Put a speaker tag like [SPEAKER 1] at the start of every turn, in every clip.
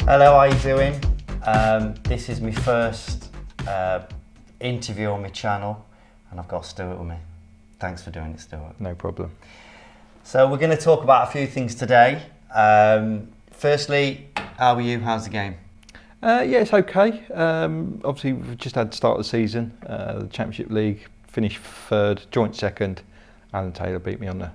[SPEAKER 1] Hello, how you doing? This is my first interview on my channel, and I've got Stuart with me. Thanks for doing it, Stuart.
[SPEAKER 2] No problem.
[SPEAKER 1] So we're going to talk about a few things today. Firstly, how are you? How's the game?
[SPEAKER 2] Yeah, it's okay. Obviously, we've just had the start of the season. The Championship League finished third, joint second. Alan Taylor beat me on the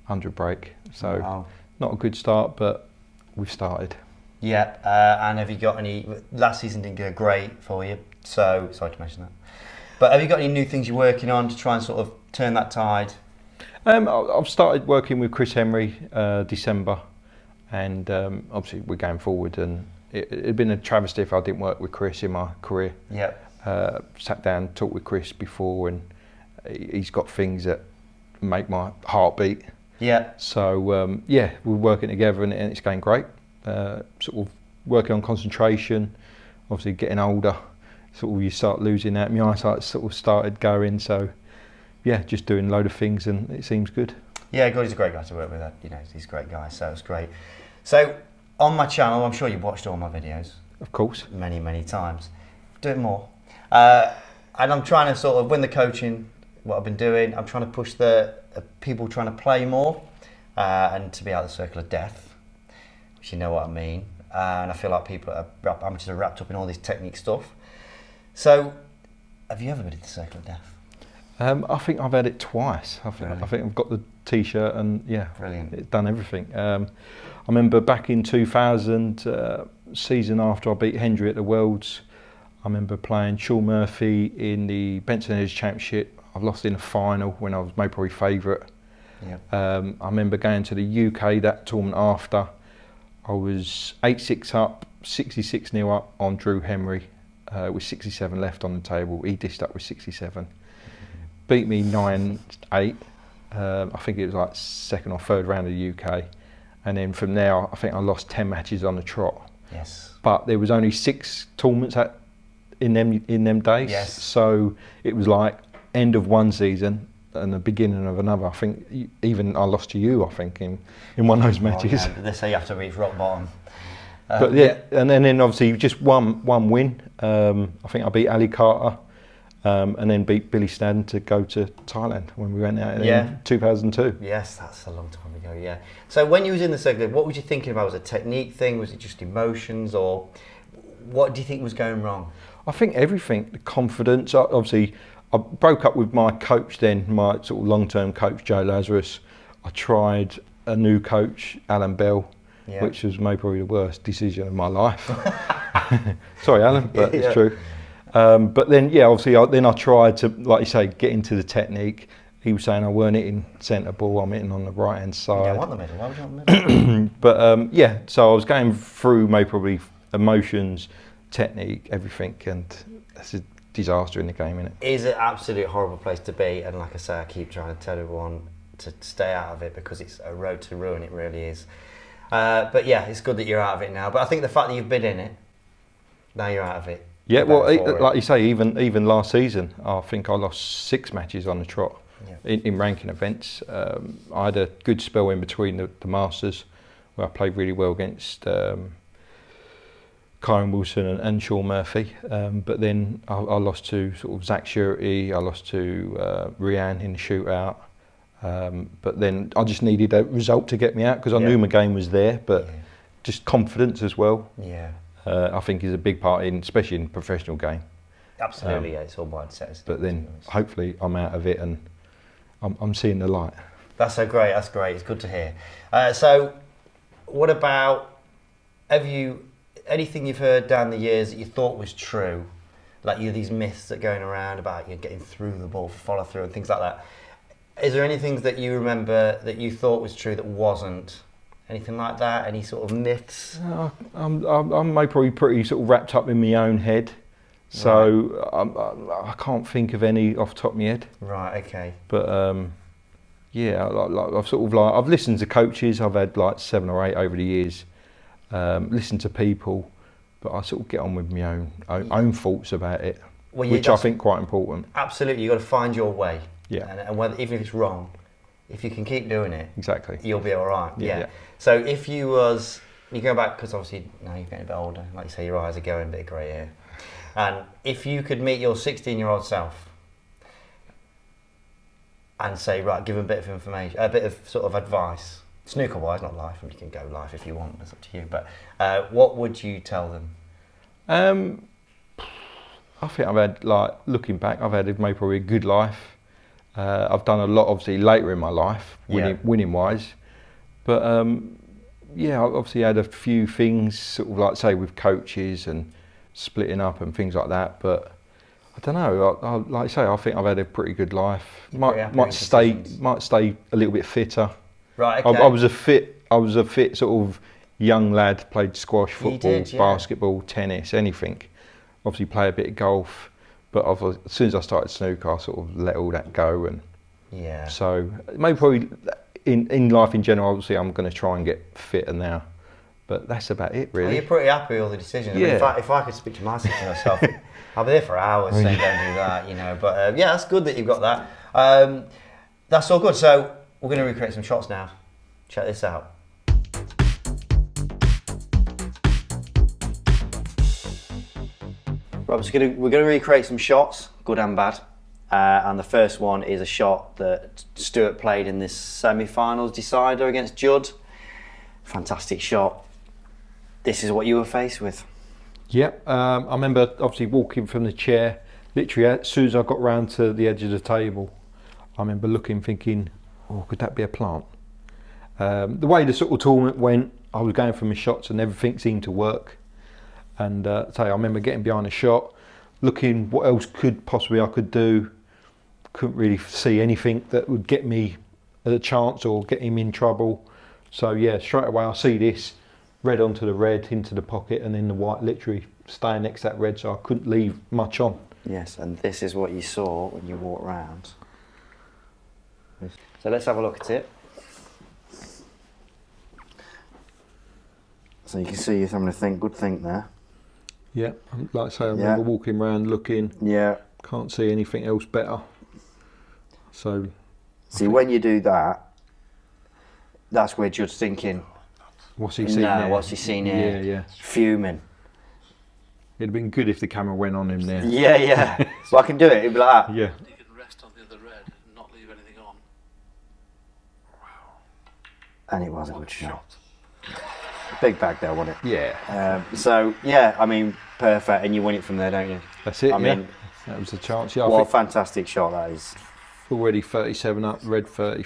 [SPEAKER 2] 100 break. So
[SPEAKER 1] Wow.
[SPEAKER 2] Not a good start, but we've started.
[SPEAKER 1] Yeah, and have you got any, last season didn't go great for you, so, sorry to mention that. But have you got any new things you're working on to try and sort of turn that tide?
[SPEAKER 2] I've started working with Chris Henry December, and obviously we're going forward, and it'd been a travesty if I didn't work with Chris in my career.
[SPEAKER 1] Yeah.
[SPEAKER 2] Sat down, talked with Chris before, and he's got things that make my heart beat.
[SPEAKER 1] Yeah.
[SPEAKER 2] So yeah, we're working together, and it's going great. Sort of working on concentration, obviously getting older, sort of you start losing that. My eyesight sort of started going, so yeah, just doing a load of things, and it seems good.
[SPEAKER 1] Yeah, God, he's a great guy to work with. You know, he's a great guy, so it's great. So on my channel, I'm sure you've watched all my videos.
[SPEAKER 2] Of course.
[SPEAKER 1] Many, many times. Do it more. And I'm trying to sort of win the coaching, what I've been doing. I'm trying to push the people trying to play more and to be out of the circle of death. You know what I mean, and I feel like amateurs are wrapped up in all this technique stuff. So, have you ever been in the circle of death?
[SPEAKER 2] I think I've had it twice. I think I've got the T-shirt, and yeah,
[SPEAKER 1] brilliant.
[SPEAKER 2] It's done everything. I remember back in 2000, season after I beat Hendry at the Worlds. I remember playing Sean Murphy in the Bensonhurst Championship. I've lost in the final when I was maybe probably favourite.
[SPEAKER 1] Yep.
[SPEAKER 2] I remember going to the UK that tournament after. I was 8-6 up, 66-0 up on Drew Henry with 67 left on the table. He dished up with 67. Beat me 9-8. I think it was like second or third round of the UK. And then from there, I think I lost 10 matches on the trot.
[SPEAKER 1] Yes.
[SPEAKER 2] But there was only 6 tournaments in them days.
[SPEAKER 1] Yes.
[SPEAKER 2] So it was like end of one season and the beginning of another. I think even I lost to you, I think, in one of those matches.
[SPEAKER 1] Oh, yeah. They say you have to reach rock bottom.
[SPEAKER 2] But yeah, and then obviously just one win. I think I beat Ali Carter, and then beat Billy Snadden to go to Thailand when we went out in 2002.
[SPEAKER 1] Yes, that's a long time ago, yeah. So when you was in the circuit, what was you thinking about? Was it a technique thing? Was it just emotions? Or what do you think was going wrong?
[SPEAKER 2] I think everything, the confidence. Obviously, I broke up with my coach then, my sort of long-term coach, Joe Lazarus. I tried a new coach, Alan Bell, which was maybe probably the worst decision of my life. Sorry, Alan, but it's true. But then, yeah, obviously, I tried to, like you say, get into the technique. He was saying I weren't hitting centre ball, I'm hitting on the right-hand side.
[SPEAKER 1] Yeah, I want the middle. Why would you want the middle?
[SPEAKER 2] But yeah, so I was going through maybe probably emotions, technique, everything, and that's a disaster in the game, isn't it?
[SPEAKER 1] It is an absolute horrible place to be, and like I say, I keep trying to tell everyone to stay out of it because it's a road to ruin, it really is. But yeah, it's good that you're out of it now, but I think the fact that you've been in it, now you're out of it.
[SPEAKER 2] Yeah, well, like you say, even last season, I think I lost 6 matches on the trot in ranking events. I had a good spell in between the Masters, where I played really well against Kyron Wilson and Sean Murphy, but then I lost to sort of Zach Shurty, I lost to Rianne in the shootout, but then I just needed a result to get me out because I knew my game was there, but just confidence as well.
[SPEAKER 1] Yeah.
[SPEAKER 2] I think is a big part especially in the professional game.
[SPEAKER 1] Absolutely, yeah, it's all mindset.
[SPEAKER 2] But then hopefully I'm out of it and I'm seeing the light.
[SPEAKER 1] That's so great, that's great, it's good to hear. So what about, anything you've heard down the years that you thought was true, like these myths that are going around about you getting through the ball for follow through and things like that? Is there anything that you remember that you thought was true that wasn't? Anything like that? Any sort of myths?
[SPEAKER 2] I'm probably pretty sort of wrapped up in my own head, so I can't think of any off the top of my head.
[SPEAKER 1] Right. Okay.
[SPEAKER 2] But yeah, I've listened to coaches. I've had like 7 or 8 over the years. Listen to people, but I sort of get on with my own thoughts about it, which I think quite important.
[SPEAKER 1] Absolutely, you've got to find your way.
[SPEAKER 2] Yeah.
[SPEAKER 1] And whether, even if it's wrong, if you can keep doing it,
[SPEAKER 2] exactly,
[SPEAKER 1] you'll be all right.
[SPEAKER 2] Yeah.
[SPEAKER 1] So if you was you go back, because obviously now you're getting a bit older, like you say, your eyes are going a bit grey here. And if you could meet your 16-year-old self and say, right, give him a bit of information, a bit of sort of advice, snooker-wise, not life, and you can go life if you want, that's up to you, but what would you tell them?
[SPEAKER 2] I think I've had, like, looking back, I've had maybe probably a good life. I've done a lot, obviously, later in my life, winning-wise. But, yeah, I obviously had a few things, sort of like, say, with coaches and splitting up and things like that. But I don't know, like I say, I think I've had a pretty good life. Might stay a little bit fitter.
[SPEAKER 1] Right, okay.
[SPEAKER 2] I was a fit sort of young lad, played squash, football, basketball, tennis, anything. Obviously play a bit of golf, but as soon as I started snooker, I sort of let all that go. And so maybe probably in life in general, obviously I'm going to try and get fitter now, but that's about it really.
[SPEAKER 1] Well, you're pretty happy with all the decisions. Yeah. I mean, if I could speak to myself, I'll be there for hours saying don't do that, you know. But yeah, that's good that you've got that. That's all good. So we're going to recreate some shots now. Check this out. Right, so we're going to recreate some shots, good and bad. And the first one is a shot that Stuart played in this semi-finals decider against Judd. Fantastic shot. This is what you were faced with. Yep,
[SPEAKER 2] I remember obviously walking from the chair, literally as soon as I got round to the edge of the table, I remember looking, thinking, oh, could that be a plant? The way the sort of tournament went, I was going for my shots and everything seemed to work. And I remember getting behind a shot, looking what else I could do. Couldn't really see anything that would get me a chance or get him in trouble. So yeah, straight away I see this, red onto the red, into the pocket, and then the white literally staying next to that red, so I couldn't leave much on.
[SPEAKER 1] Yes, and this is what you saw when you walked round. So let's have a look at it. So you can see you're having a good think there.
[SPEAKER 2] Yeah, like I say, I remember walking around looking.
[SPEAKER 1] Yeah.
[SPEAKER 2] Can't see anything else better. So.
[SPEAKER 1] See, when you do that, that's where Judd's thinking.
[SPEAKER 2] What's he seen there?
[SPEAKER 1] What's he seen here?
[SPEAKER 2] Yeah.
[SPEAKER 1] Fuming.
[SPEAKER 2] It'd have been good if the camera went on him there.
[SPEAKER 1] Yeah. So I can do it. It'd be like that.
[SPEAKER 2] Yeah.
[SPEAKER 3] You can rest on the other red and not leave anything on. Wow.
[SPEAKER 1] And it was a good shot. Big bag there, wasn't it?
[SPEAKER 2] Yeah.
[SPEAKER 1] So yeah, I mean, perfect, and you win it from there, don't you?
[SPEAKER 2] That's it. I mean, that was the chance. Yeah.
[SPEAKER 1] What a fantastic shot that is.
[SPEAKER 2] Already 37 up, red 30,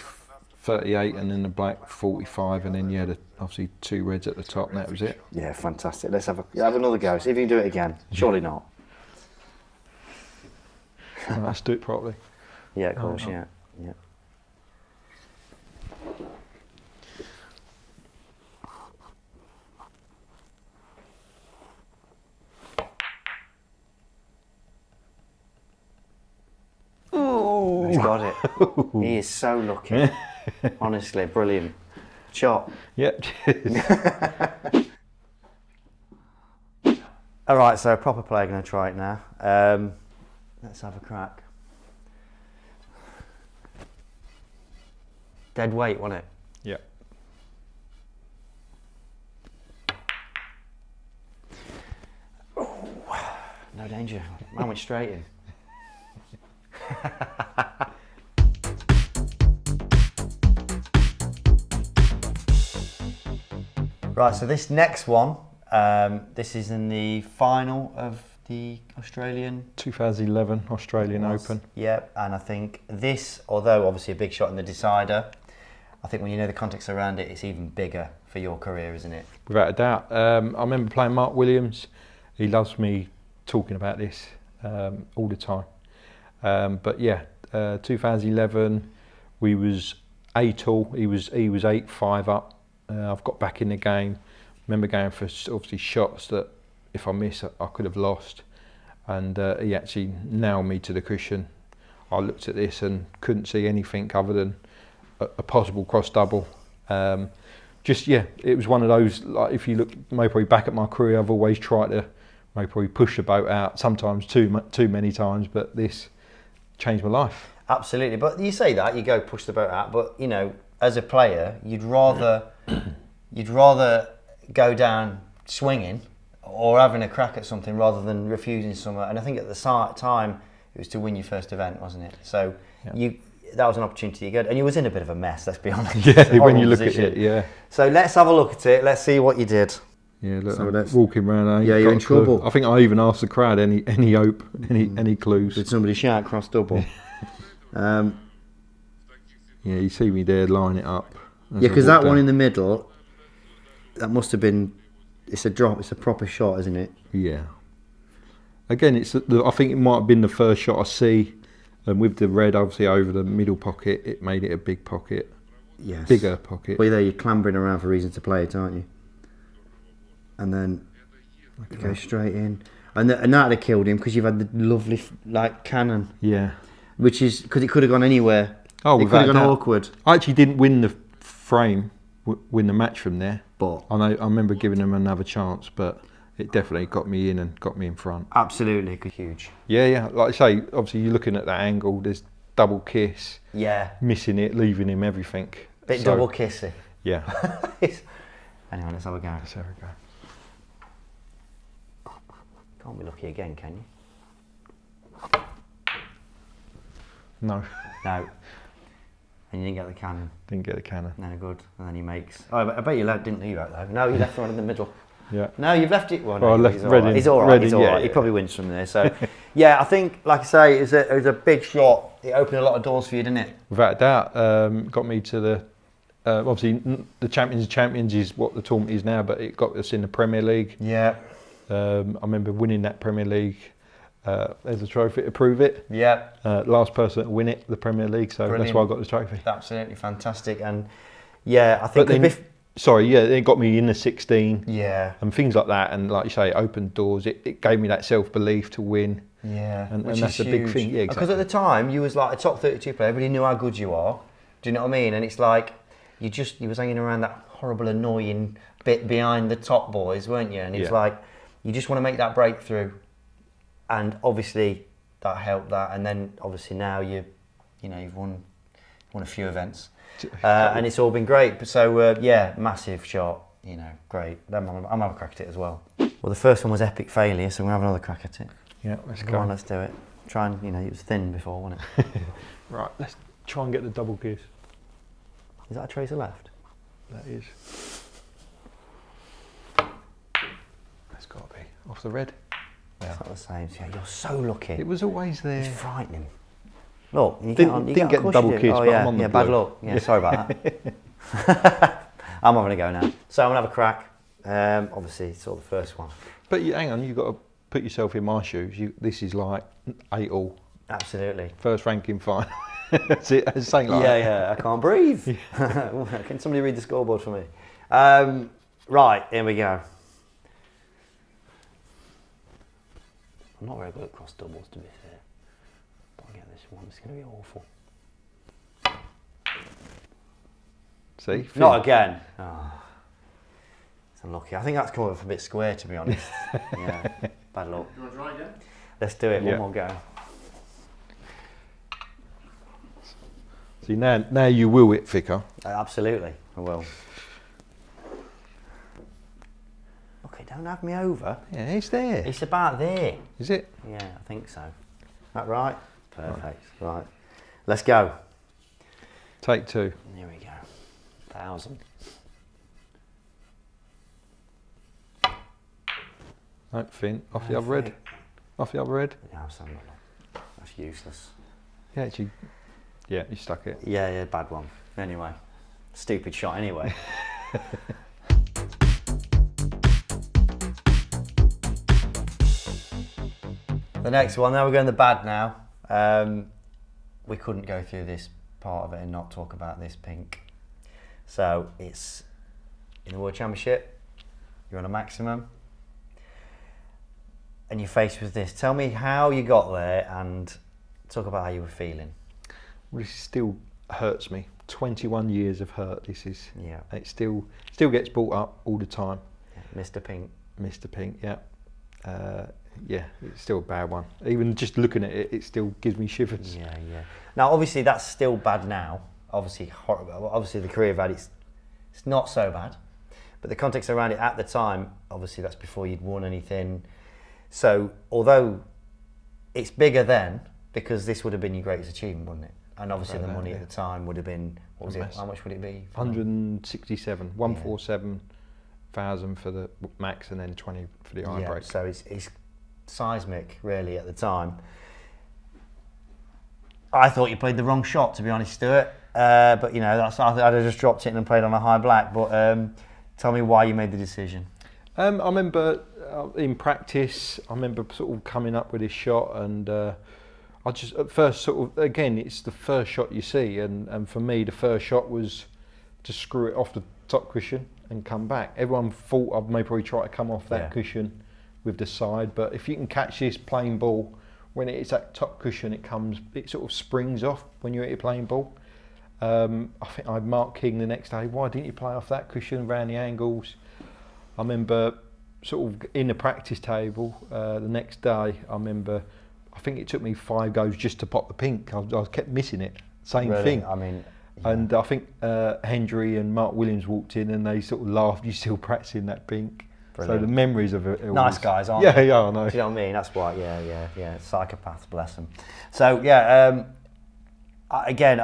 [SPEAKER 2] 38, and then the black 45, and then obviously two reds at the top, and that was it.
[SPEAKER 1] Yeah, fantastic. Let's have another go. See if you can do it again. Surely not.
[SPEAKER 2] Well, let's do it properly.
[SPEAKER 1] Yeah, of course. Yeah. He's got it. He is so lucky. Honestly, brilliant shot.
[SPEAKER 2] Yep.
[SPEAKER 1] All right, so proper play. Going to try it now. Let's have a crack. Dead weight, wasn't it?
[SPEAKER 2] Yeah.
[SPEAKER 1] Oh, no danger. Man went straight in. Right, so this next one, this is in the final of the Australian
[SPEAKER 2] 2011 Australian Open.
[SPEAKER 1] Yep, and I think this, although obviously a big shot in the decider, I think when you know the context around it, it's even bigger for your career, isn't it?
[SPEAKER 2] Without a doubt. I remember playing Mark Williams. He loves me talking about this all the time. But yeah, 2011, we was 8-all. He was 8-5 up. I've got back in the game. Remember going for obviously shots that if I miss, I could have lost. And he actually nailed me to the cushion. I looked at this and couldn't see anything other than a possible cross double. It was one of those, like if you look maybe back at my career, I've always tried to maybe push the boat out, sometimes too many times, but this changed my life.
[SPEAKER 1] Absolutely, but you say that, you go push the boat out, but you know, as a player, you'd rather go down swinging or having a crack at something rather than refusing something. And I think at the time it was to win your first event, wasn't it? So that was an opportunity you got, and you was in a bit of a mess. Let's be honest.
[SPEAKER 2] Yeah, when you look at it, yeah.
[SPEAKER 1] So let's have a look at it. Let's see what you did.
[SPEAKER 2] Yeah, look,
[SPEAKER 1] So
[SPEAKER 2] I'm walking around.
[SPEAKER 1] Yeah, you're in trouble.
[SPEAKER 2] I think I even asked the crowd any hope, any clues.
[SPEAKER 1] Did somebody shout cross double?
[SPEAKER 2] Yeah, you see me there line it up.
[SPEAKER 1] Yeah, because that one in the middle, that must have been. It's a drop. It's a proper shot, isn't it?
[SPEAKER 2] Yeah. Again, I think it might have been the first shot I see, and with the red obviously over the middle pocket, it made it a big pocket.
[SPEAKER 1] Yes.
[SPEAKER 2] Bigger pocket.
[SPEAKER 1] Well, you're clambering around for a reason to play it, aren't you? And then you go straight in, and that'd have killed him because you've had the lovely cannon.
[SPEAKER 2] Yeah.
[SPEAKER 1] Which is because it could have gone anywhere.
[SPEAKER 2] Oh,
[SPEAKER 1] it could have gone awkward.
[SPEAKER 2] I actually didn't win the frame, win the match from there.
[SPEAKER 1] But
[SPEAKER 2] I remember giving them another chance, but it definitely got me in and got me in front.
[SPEAKER 1] Absolutely, huge.
[SPEAKER 2] Yeah. Like I say, obviously you're looking at that angle. There's double kiss.
[SPEAKER 1] Yeah.
[SPEAKER 2] Missing it, leaving him everything.
[SPEAKER 1] Bit double kissy.
[SPEAKER 2] Yeah.
[SPEAKER 1] Anyway, let's have a go.
[SPEAKER 2] Let's have a go.
[SPEAKER 1] Can't be lucky again, can you?
[SPEAKER 2] No.
[SPEAKER 1] No. And you didn't get the cannon.
[SPEAKER 2] Didn't get the cannon.
[SPEAKER 1] No, good. And then he makes. Oh, I bet you didn't leave out though. No, you left one in the middle.
[SPEAKER 2] Yeah.
[SPEAKER 1] No, you've left it. Well, no,
[SPEAKER 2] I left
[SPEAKER 1] he's all right. He's all right. He's all right. He probably wins from there. So, yeah, I think, like I say, it was a big shot. It opened a lot of doors for you, didn't it?
[SPEAKER 2] Without a doubt. Got me to the. Obviously, the Champions is what the tournament is now, but it got us in the Premier League.
[SPEAKER 1] Yeah.
[SPEAKER 2] I remember winning that Premier League. There's a trophy to prove it.
[SPEAKER 1] Yeah.
[SPEAKER 2] Last person to win it, the Premier League, so
[SPEAKER 1] Brilliant.
[SPEAKER 2] that's why I got the trophy.
[SPEAKER 1] Absolutely fantastic. And yeah, I think.
[SPEAKER 2] But then, it got me in the 16.
[SPEAKER 1] Yeah.
[SPEAKER 2] And things like that, and like you say, it opened doors. It gave me that self-belief to win.
[SPEAKER 1] Yeah.
[SPEAKER 2] And that's a big thing. Yeah, exactly.
[SPEAKER 1] Because at the time, you was like a top 32 player. Everybody knew how good you are. Do you know what I mean? And it's like, you was hanging around that horrible, annoying bit behind the top boys, weren't you? And it's like, you just want to make that breakthrough. And obviously that helped that, and then obviously now you've won a few events, and it's all been great. So massive shot, great. I'm having a crack at it as well. Well, the first one was epic failure, so we'll have another crack at it.
[SPEAKER 2] Yeah, let's go.
[SPEAKER 1] Come on, let's do it. Try and it was thin before, wasn't it?
[SPEAKER 2] Right, let's try and get the double kiss.
[SPEAKER 1] Is that a tracer left?
[SPEAKER 2] That is. That's got to be off the red.
[SPEAKER 1] Yeah. It's not the same. So you're so lucky.
[SPEAKER 2] It was always there.
[SPEAKER 1] It's frightening. Look, you
[SPEAKER 2] didn't get the double kiss, but I'm on the
[SPEAKER 1] bad
[SPEAKER 2] blue.
[SPEAKER 1] luck. Yeah, sorry about that. I'm having a go now. So I'm gonna have a crack. Obviously, it's all the first one.
[SPEAKER 2] But hang on, you've got to put yourself in my shoes. This is like 8-all.
[SPEAKER 1] Absolutely.
[SPEAKER 2] First ranking final. That's it. It's saying like that.
[SPEAKER 1] Yeah. I can't breathe. Can somebody read the scoreboard for me? Right, here we go. I'm not very good at cross doubles, to be fair. But I'll get this one. It's going to be awful.
[SPEAKER 2] See?
[SPEAKER 1] Not again. Oh, it's unlucky. I think that's come up a bit square, to be honest. Yeah, bad luck.
[SPEAKER 3] You want to try again?
[SPEAKER 1] Let's do it. One more go.
[SPEAKER 2] See, now you will it, Vicar.
[SPEAKER 1] Absolutely, I will. Don't have me over.
[SPEAKER 2] Yeah, it's there.
[SPEAKER 1] It's about there.
[SPEAKER 2] Is it?
[SPEAKER 1] Yeah, I think so. That right? Perfect. Right. Let's go.
[SPEAKER 2] Take two.
[SPEAKER 1] Here we go. 1,000.
[SPEAKER 2] No, Finn. Off the other red. Off the other red.
[SPEAKER 1] Yeah, that's useless.
[SPEAKER 2] Yeah, actually. Yeah, you stuck it.
[SPEAKER 1] Yeah, bad one. Anyway, stupid shot anyway. The next one, now we're going the bad now. We couldn't go through this part of it and not talk about this pink. So it's in the World Championship, you're on a maximum, and you're faced with this. Tell me how you got there and talk about how you were feeling.
[SPEAKER 2] Well, this still hurts me. 21 years of hurt. This is.
[SPEAKER 1] Yeah.
[SPEAKER 2] It still gets brought up all the time.
[SPEAKER 1] Yeah, Mr. Pink.
[SPEAKER 2] Mr. Pink. Yeah. Yeah, it's still a bad one. Even just looking at it, it still gives me shivers.
[SPEAKER 1] Yeah. Now, obviously, that's still bad now. Obviously, horrible. Obviously, the career you've had, it's not so bad. But the context around it at the time, obviously that's before you'd won anything. So although it's bigger then, because this would have been your greatest achievement, wouldn't it? And obviously the money at the time would have been, what was it? How much would it be?
[SPEAKER 2] 167,000 for the max and then 20 for the eye break.
[SPEAKER 1] So it's seismic really at the time. I thought you played the wrong shot, to be honest, Stuart. But you know, I'd have just dropped it and played on a high black. But tell me why you made the decision.
[SPEAKER 2] I remember in practice, I remember sort of coming up with this shot, and I just at first sort of, again, it's the first shot you see, and for me the first shot was to screw it off the top cushion and come back. Everyone thought I'd maybe probably try to come off that cushion with the side, but if you can catch this plain ball, when it is that top cushion, it sort of springs off when you're at your playing ball. I think I marked King the next day, why didn't you play off that cushion around the angles? I remember sort of in the practice table the next day, I think it took me 5 goes just to pop the pink. I kept missing it. Same thing.
[SPEAKER 1] I mean,
[SPEAKER 2] and I think Hendry and Mark Williams walked in and they sort of laughed, "You still practicing that pink?" Brilliant. So the memories of it.
[SPEAKER 1] Nice guys, aren't they?
[SPEAKER 2] Yeah, I know.
[SPEAKER 1] Do you know what I mean? That's why. Yeah. Psychopaths, bless them. So again,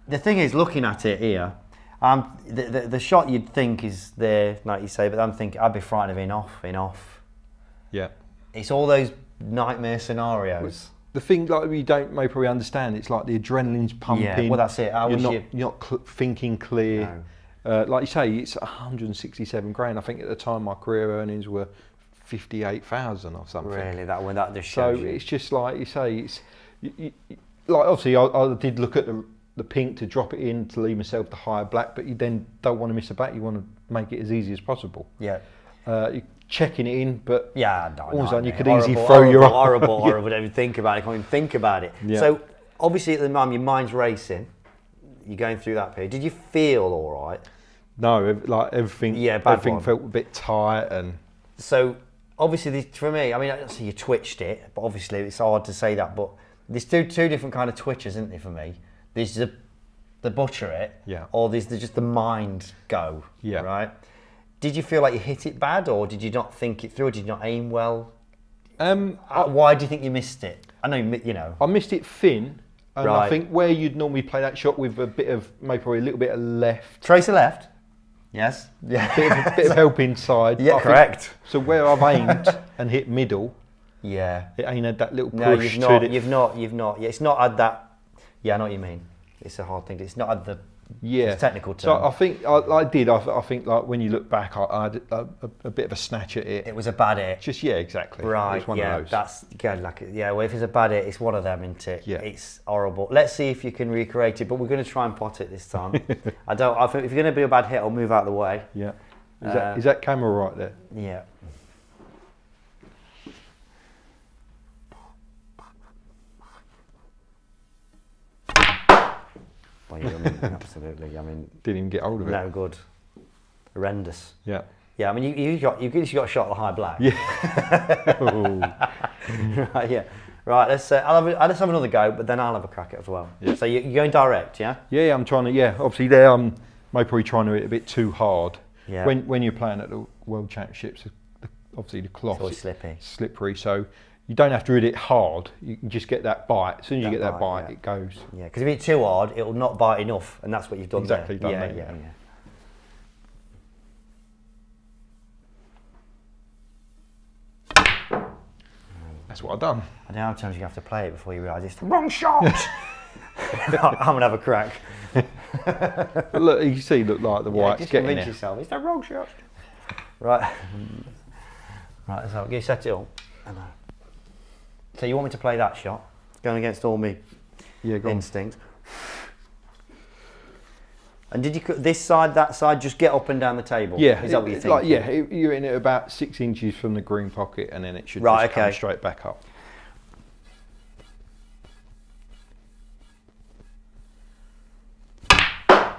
[SPEAKER 1] the thing is, looking at it here, the shot you'd think is there, like you say, but I'm thinking I'd be frightened of in off.
[SPEAKER 2] Yeah.
[SPEAKER 1] It's all those nightmare scenarios.
[SPEAKER 2] The thing, like, you don't maybe probably understand, it's like the adrenaline's pumping.
[SPEAKER 1] Yeah, well that's it.
[SPEAKER 2] You're not thinking clear. No. Like you say, it's 167 grand. I think at the time my career earnings were 58,000 or something.
[SPEAKER 1] Really, that just shows
[SPEAKER 2] so
[SPEAKER 1] you.
[SPEAKER 2] It's just like you say, it's like obviously I did look at the pink to drop it in to leave myself the higher black, but you then don't want to miss a bat. You want to make it as easy as possible.
[SPEAKER 1] Yeah.
[SPEAKER 2] You're checking it in, but all of a sudden you could
[SPEAKER 1] horrible,
[SPEAKER 2] easily throw your
[SPEAKER 1] horrible. Don't even think about it. Can't even think about it.
[SPEAKER 2] Yeah.
[SPEAKER 1] So obviously at the moment your mind's racing. You're going through that period. Did you feel all right?
[SPEAKER 2] No, like everything.
[SPEAKER 1] Yeah,
[SPEAKER 2] everything felt a bit tight, and
[SPEAKER 1] so obviously for me, I mean, I see you twitched it, but obviously it's hard to say that. But there's two different kind of twitches, isn't there? For me, there's the butcher it, or there's just the mind go, right? Did you feel like you hit it bad, or did you not think it through, or did you not aim well? Why do you think you missed it? I know you know.
[SPEAKER 2] I missed it thin, and I think where you'd normally play that shot with a bit of, maybe probably a little bit of left.
[SPEAKER 1] Trace of left. Yes.
[SPEAKER 2] Yeah. Bit of help inside.
[SPEAKER 1] Yeah, correct.
[SPEAKER 2] So where I've aimed and hit middle,
[SPEAKER 1] it
[SPEAKER 2] ain't had that little push.
[SPEAKER 1] No, you've not. Yeah, it's not had that. Yeah, I know what you mean. It's a hard thing. It's not had the technical term.
[SPEAKER 2] So I think I did. I think like when you look back, I had a bit of a snatch at it.
[SPEAKER 1] It was a bad hit.
[SPEAKER 2] Just exactly.
[SPEAKER 1] Right.
[SPEAKER 2] It was one of those.
[SPEAKER 1] That's good. Like well, if it's a bad hit, it's one of them, isn't it?
[SPEAKER 2] Yeah.
[SPEAKER 1] It's horrible. Let's see if you can recreate it, but we're going to try and pot it this time. I think if you're going to be a bad hit, I'll move out of the way.
[SPEAKER 2] Yeah. Is that camera right there?
[SPEAKER 1] Yeah. Well, absolutely. I mean,
[SPEAKER 2] didn't even get hold of it.
[SPEAKER 1] No good. Horrendous.
[SPEAKER 2] Yeah.
[SPEAKER 1] Yeah. I mean, you've got a shot at the high black.
[SPEAKER 2] Yeah.
[SPEAKER 1] Right. Yeah. Right. Let's have another go, but then I'll have a crack at it as well. Yeah. So you're going direct, yeah?
[SPEAKER 2] Yeah. I'm trying to. Yeah. Obviously, there I'm maybe probably trying to hit a bit too hard.
[SPEAKER 1] Yeah.
[SPEAKER 2] When you're playing at the World Championships, obviously the cloth
[SPEAKER 1] is
[SPEAKER 2] slippery. So you don't have to hit it hard. You can just get that bite. As soon as you get that bite, it goes.
[SPEAKER 1] Yeah, because if you hit too hard, it will not bite enough, and that's what you've done
[SPEAKER 2] exactly
[SPEAKER 1] there.
[SPEAKER 2] Done that.
[SPEAKER 1] Yeah.
[SPEAKER 2] That's what I've done.
[SPEAKER 1] I don't know how many times you have to play it before you realise it's the wrong shot. I'm gonna have a crack.
[SPEAKER 2] But look, you see, look like the white's
[SPEAKER 1] just
[SPEAKER 2] getting
[SPEAKER 1] convince
[SPEAKER 2] there.
[SPEAKER 1] yourself it's the wrong shot. Right. Right. So you set it up. So you want me to play that shot, going against all me instincts. And did you this side, that side, just get up and down the table?
[SPEAKER 2] Yeah.
[SPEAKER 1] Is that what you think?
[SPEAKER 2] You're in it about 6 inches from the green pocket, and then it should just come straight back up.
[SPEAKER 1] I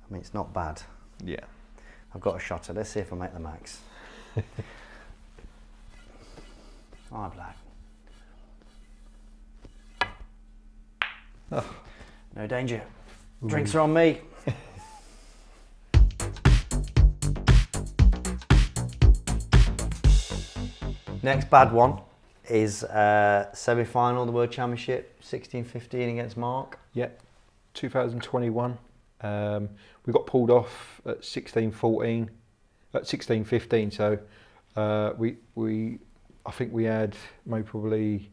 [SPEAKER 1] mean, it's not bad.
[SPEAKER 2] Yeah.
[SPEAKER 1] I've got a shot at it. Let's see if I make the max. High black.
[SPEAKER 2] Oh.
[SPEAKER 1] No danger. Drinks are on me. Next bad one is semi-final of the World Championship, 16-15 against Mark.
[SPEAKER 2] Yeah, 2021. We got pulled off at 16-14, at 16-15. So I think we had maybe probably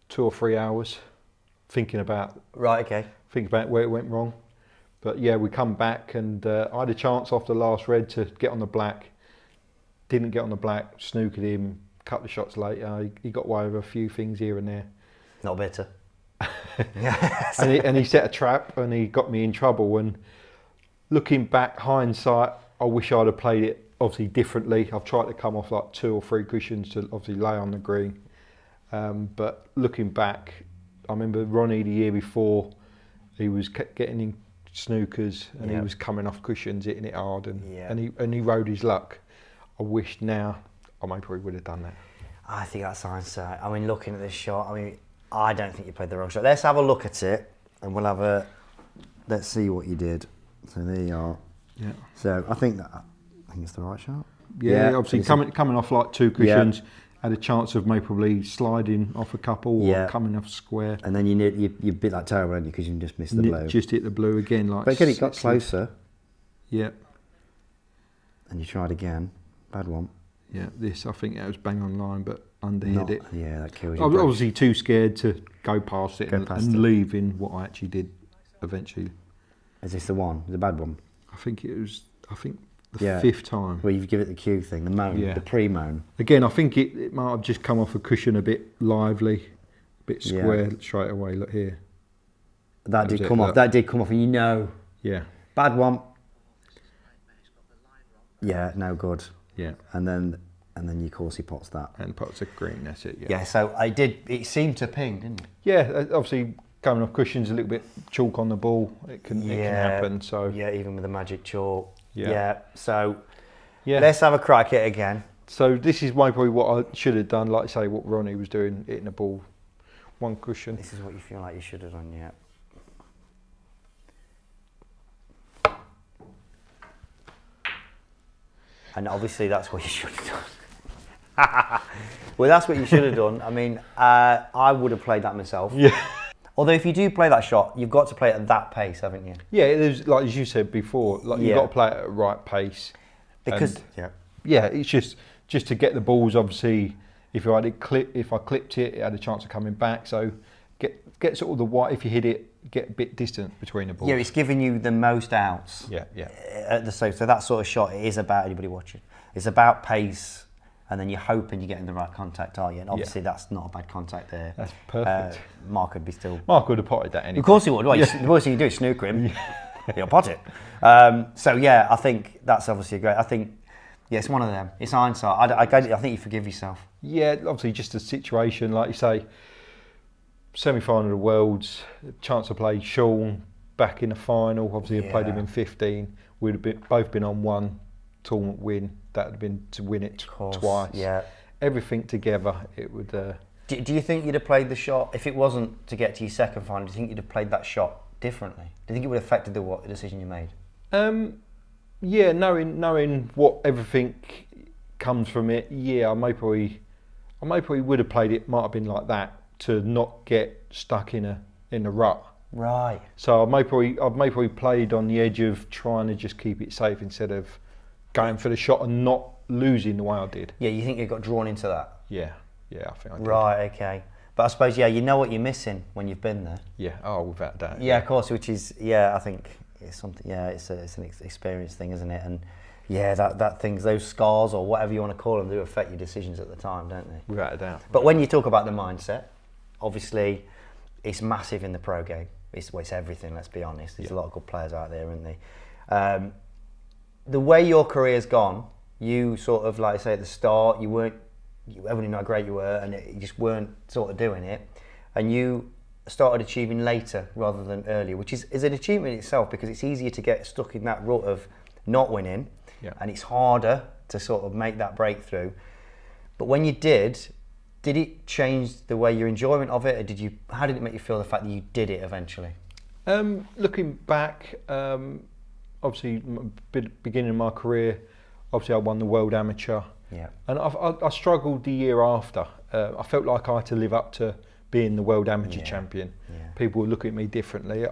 [SPEAKER 2] 2 or 3 hours thinking about where it went wrong. But yeah, we come back and I had a chance off the last red to get on the black. Didn't get on the black, snookered him. A couple of shots later, he got away with a few things here and there.
[SPEAKER 1] Not better.
[SPEAKER 2] and he set a trap and he got me in trouble. And looking back, hindsight, I wish I'd have played it obviously differently. I've tried to come off like 2 or 3 cushions to obviously lay on the green. But looking back, I remember Ronnie the year before, he was getting in snookers and he was coming off cushions, hitting it hard, and he rode his luck. I wish now I probably would have done that.
[SPEAKER 1] I think that's hindsight. I mean, looking at this shot, I don't think you played the wrong shot. Let's have a look at it, and let's see what you did. So there you are.
[SPEAKER 2] Yeah.
[SPEAKER 1] So I think it's the right shot.
[SPEAKER 2] Yeah, obviously coming off like 2 cushions, had a chance of maybe probably sliding off a couple or coming off square.
[SPEAKER 1] And then you bit like terrible, didn't you? Because you just missed the blue.
[SPEAKER 2] Just hit the blue again.
[SPEAKER 1] But again, it got closer.
[SPEAKER 2] Yeah.
[SPEAKER 1] And you tried again. Bad one.
[SPEAKER 2] Yeah, I think that was bang on line, but underhit it.
[SPEAKER 1] Yeah, that kills you.
[SPEAKER 2] I was obviously too scared to go past it and leave in what I actually did eventually.
[SPEAKER 1] Is this the one? The bad one?
[SPEAKER 2] I think the 5th time.
[SPEAKER 1] Well, you give it the cue thing, the moan, the pre-moan.
[SPEAKER 2] Again, I think it might have just come off a cushion a bit lively, a bit square straight away. Look here.
[SPEAKER 1] That did come off, and
[SPEAKER 2] Yeah.
[SPEAKER 1] Bad one. Yeah, no good.
[SPEAKER 2] Yeah.
[SPEAKER 1] And then of course he pots that.
[SPEAKER 2] And pots a green, that's it,
[SPEAKER 1] Yeah, so it seemed to ping, didn't it?
[SPEAKER 2] Yeah, obviously coming off cushions a little bit chalk on the ball, it can happen. So
[SPEAKER 1] yeah, even with the magic chalk.
[SPEAKER 2] Yeah.
[SPEAKER 1] So let's have a crack at it again.
[SPEAKER 2] So this is probably what I should have done, like say what Ronnie was doing, hitting the ball 1 cushion.
[SPEAKER 1] This is what you feel like you should have done, yeah. And obviously that's what you should have done. Well, that's what you should have done. I mean, I would have played that myself.
[SPEAKER 2] Yeah.
[SPEAKER 1] Although if you do play that shot, you've got to play it at that pace, haven't you?
[SPEAKER 2] Yeah, it is, like as you said before, you've got to play it at the right pace.
[SPEAKER 1] Because
[SPEAKER 2] it's just to get the balls. Obviously, if I clipped it, it had a chance of coming back. So get sort of the white. If you hit it, get a bit distant between the balls.
[SPEAKER 1] Yeah, it's giving you the most outs.
[SPEAKER 2] Yeah.
[SPEAKER 1] So that sort of shot, it is about anybody watching. It's about pace, and then you're hoping you're getting the right contact, are you? And obviously that's not a bad contact there.
[SPEAKER 2] That's perfect.
[SPEAKER 1] Mark would be still.
[SPEAKER 2] Mark would have potted that anyway.
[SPEAKER 1] Of course he would. Well, the worst thing you do is snooker him. He'll pot it. So yeah, I think that's obviously great. I think it's one of them. It's hindsight. I think you forgive yourself.
[SPEAKER 2] Yeah, obviously just a situation like you say. Semi-final of the Worlds, chance to play Sean back in the final. Obviously, I played him in 15. We'd have both been on 1 tournament win. That would have been to win it twice. Yeah, everything together, it would.
[SPEAKER 1] Do you think you'd have played the shot if it wasn't to get to your second final? Do you think you'd have played that shot differently? Do you think it would have affected the decision you made?
[SPEAKER 2] Yeah, knowing what everything comes from it. Yeah, I may probably would have played it. Might have been like that. To not get stuck in the rut.
[SPEAKER 1] Right.
[SPEAKER 2] So I've probably played on the edge of trying to just keep it safe instead of going for the shot and not losing the way I did.
[SPEAKER 1] Yeah, you think you got drawn into that?
[SPEAKER 2] Yeah, I think I did.
[SPEAKER 1] Right, okay. But I suppose, you know what you're missing when you've been there.
[SPEAKER 2] Yeah, without doubt.
[SPEAKER 1] Yeah, of course, which is, I think it's something, it's an experience thing, isn't it? And yeah, that things, those scars or whatever you want to call them, do affect your decisions at the time, don't they?
[SPEAKER 2] Without a doubt.
[SPEAKER 1] But when you talk about the mindset, obviously, it's massive in the pro game. It's everything, let's be honest. There's a lot of good players out there, aren't they? The way your career's gone, you sort of, like I say at the start, everybody knew how great you were, and you just weren't sort of doing it. And you started achieving later rather than earlier, which is an achievement in itself, because it's easier to get stuck in that rut of not winning, and it's harder to sort of make that breakthrough. But when you did it change the way your enjoyment of it, or how did it make you feel, the fact that you did it eventually?
[SPEAKER 2] Looking back, obviously, beginning of my career, obviously I won the World Amateur.
[SPEAKER 1] Yeah.
[SPEAKER 2] And I struggled the year after. I felt like I had to live up to being the World Amateur champion.
[SPEAKER 1] Yeah.
[SPEAKER 2] People were looking at me differently.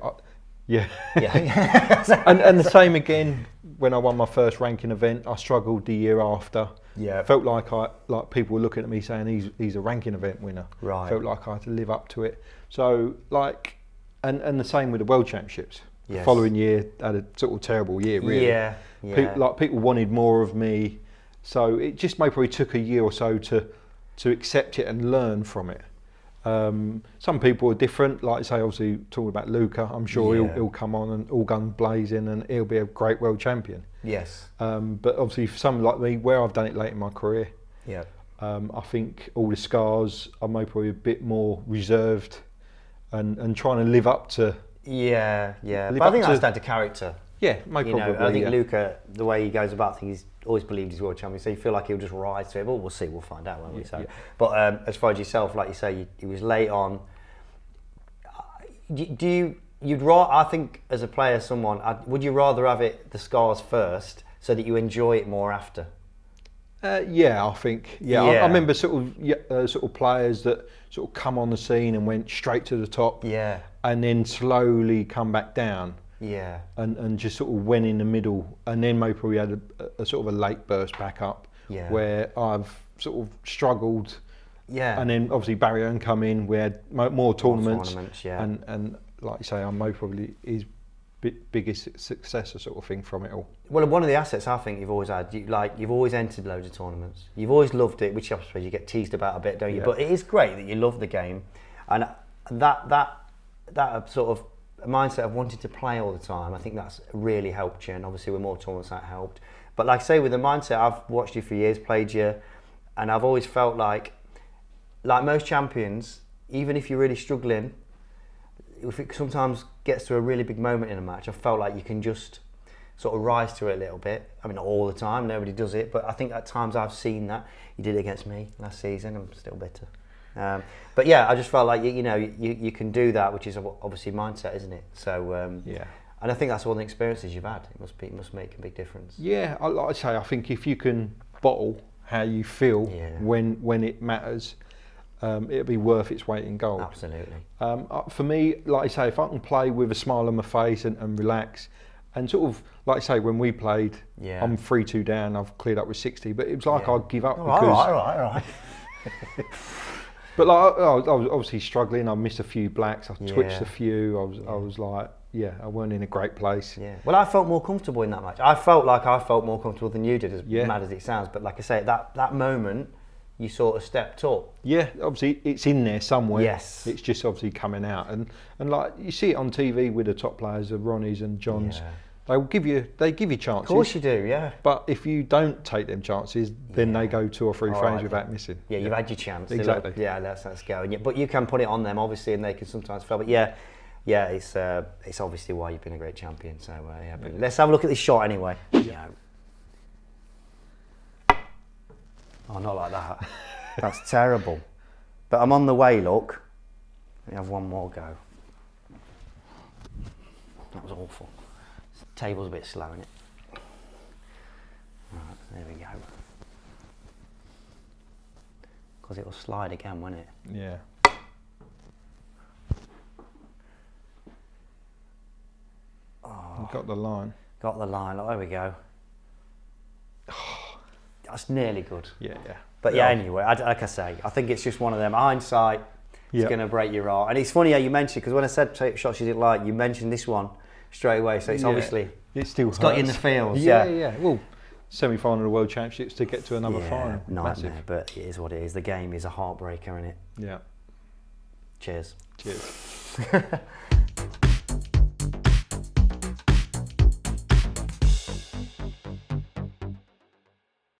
[SPEAKER 2] Yeah. and the same again when I won my first ranking event. I struggled the year after.
[SPEAKER 1] Yeah.
[SPEAKER 2] Felt like people were looking at me saying he's a ranking event winner.
[SPEAKER 1] Right.
[SPEAKER 2] Felt like I had to live up to it. So and the same with the World Championships.
[SPEAKER 1] Yes.
[SPEAKER 2] The following year I had a sort of terrible year really.
[SPEAKER 1] Yeah.
[SPEAKER 2] People wanted more of me. So it just probably took a year or so to accept it and learn from it. Some people are different, like say obviously talking about Luca, I'm sure he'll come on and all guns blazing and he'll be a great world champion.
[SPEAKER 1] Yes.
[SPEAKER 2] But obviously for someone like me, where I've done it late in my career,
[SPEAKER 1] Yeah.
[SPEAKER 2] I think all the scars, I'm probably a bit more reserved and trying to live up to.
[SPEAKER 1] Yeah. But I think that's down to character.
[SPEAKER 2] Yeah, probably.
[SPEAKER 1] I think Luca, the way he goes about things, he's always believed he's world champion. So you feel like he'll just rise to it. Well, we'll see. We'll find out, won't we? So, but as far as yourself, like you say, he was late on. I think as a player, would you rather have the scars first so that you enjoy it more after?
[SPEAKER 2] Yeah, I think. Yeah, I remember sort of players that sort of come on the scene and went straight to the top.
[SPEAKER 1] Yeah.
[SPEAKER 2] And then slowly come back down.
[SPEAKER 1] Yeah.
[SPEAKER 2] And just sort of went in the middle, and then maybe we had a sort of a late burst back up. Yeah. Where I've sort of struggled. Yeah. And then obviously Barry Owen come in. We had more tournaments.
[SPEAKER 1] Yeah.
[SPEAKER 2] And like you say, I'm probably his biggest successor sort of thing from it all.
[SPEAKER 1] Well, one of the assets I think you've always had, you've always entered loads of tournaments. You've always loved it, which I suppose you get teased about a bit, don't you? Yeah. But it is great that you love the game, and that sort of mindset of wanting to play all the time, I think that's really helped you, and obviously with more tournaments that helped. But like I say, with the mindset, I've watched you for years, played you, and I've always felt like most champions, even if you're really struggling, if it sometimes gets to a really big moment in a match, I felt like you can just sort of rise to it a little bit. I mean, not all the time, nobody does it, but I think at times I've seen that. You did it against me last season, I'm still bitter. But yeah, I just felt like you can do that, which is obviously mindset, isn't it? So and I think that's all the experiences you've had. It must make a big difference. Yeah,
[SPEAKER 2] like I say, I think if you can bottle how you feel when it matters, it'll be worth its weight in gold.
[SPEAKER 1] Absolutely.
[SPEAKER 2] For me, like I say, if I can play with a smile on my face and relax, and sort of like I say, when we played, I'm 3-2 down. I've cleared up with 60, but it was like I'd give up because.
[SPEAKER 1] All right.
[SPEAKER 2] But like, I was obviously struggling. I missed a few blacks. I twitched a few. I was like, I weren't in a great place. Yeah. Well,
[SPEAKER 1] I felt more comfortable in that match. I felt more comfortable than you did, as mad as it sounds. But like I say, that moment, you sort of stepped up.
[SPEAKER 2] Yeah, obviously it's in there somewhere.
[SPEAKER 1] Yes.
[SPEAKER 2] It's just obviously coming out, and like you see it on TV with the top players, the Ronnies and Johns. Yeah. They give you chances.
[SPEAKER 1] Of course you do, yeah.
[SPEAKER 2] But if you don't take them chances, then they go 2 or 3 frames without missing.
[SPEAKER 1] Yeah, you've had your chance.
[SPEAKER 2] Exactly.
[SPEAKER 1] Let's go. But you can put it on them, obviously, and they can sometimes fail. But it's obviously why you've been a great champion. So but let's have a look at this shot anyway. Yeah. Oh, not like that. That's terrible. But I'm on the way. Look. Let me have one more go. That was awful. Table's a bit slow, isn't it? Right, there we go. Because it'll slide again, won't it?
[SPEAKER 2] Yeah.
[SPEAKER 1] Oh,
[SPEAKER 2] got the line.
[SPEAKER 1] Got the line. Oh, there we go. That's nearly good.
[SPEAKER 2] Yeah.
[SPEAKER 1] But anyway, like I say, I think it's just one of them. Hindsight is going to break your heart. And it's funny how you mentioned, because when I said shots you didn't like, you mentioned this one straight away. So it's obviously it's got you in the feels.
[SPEAKER 2] Yeah. Well, semi-final of the World Championships to get to another final.
[SPEAKER 1] Nightmare, but it is what it is. The game is a heartbreaker, isn't it?
[SPEAKER 2] Yeah.
[SPEAKER 1] Cheers.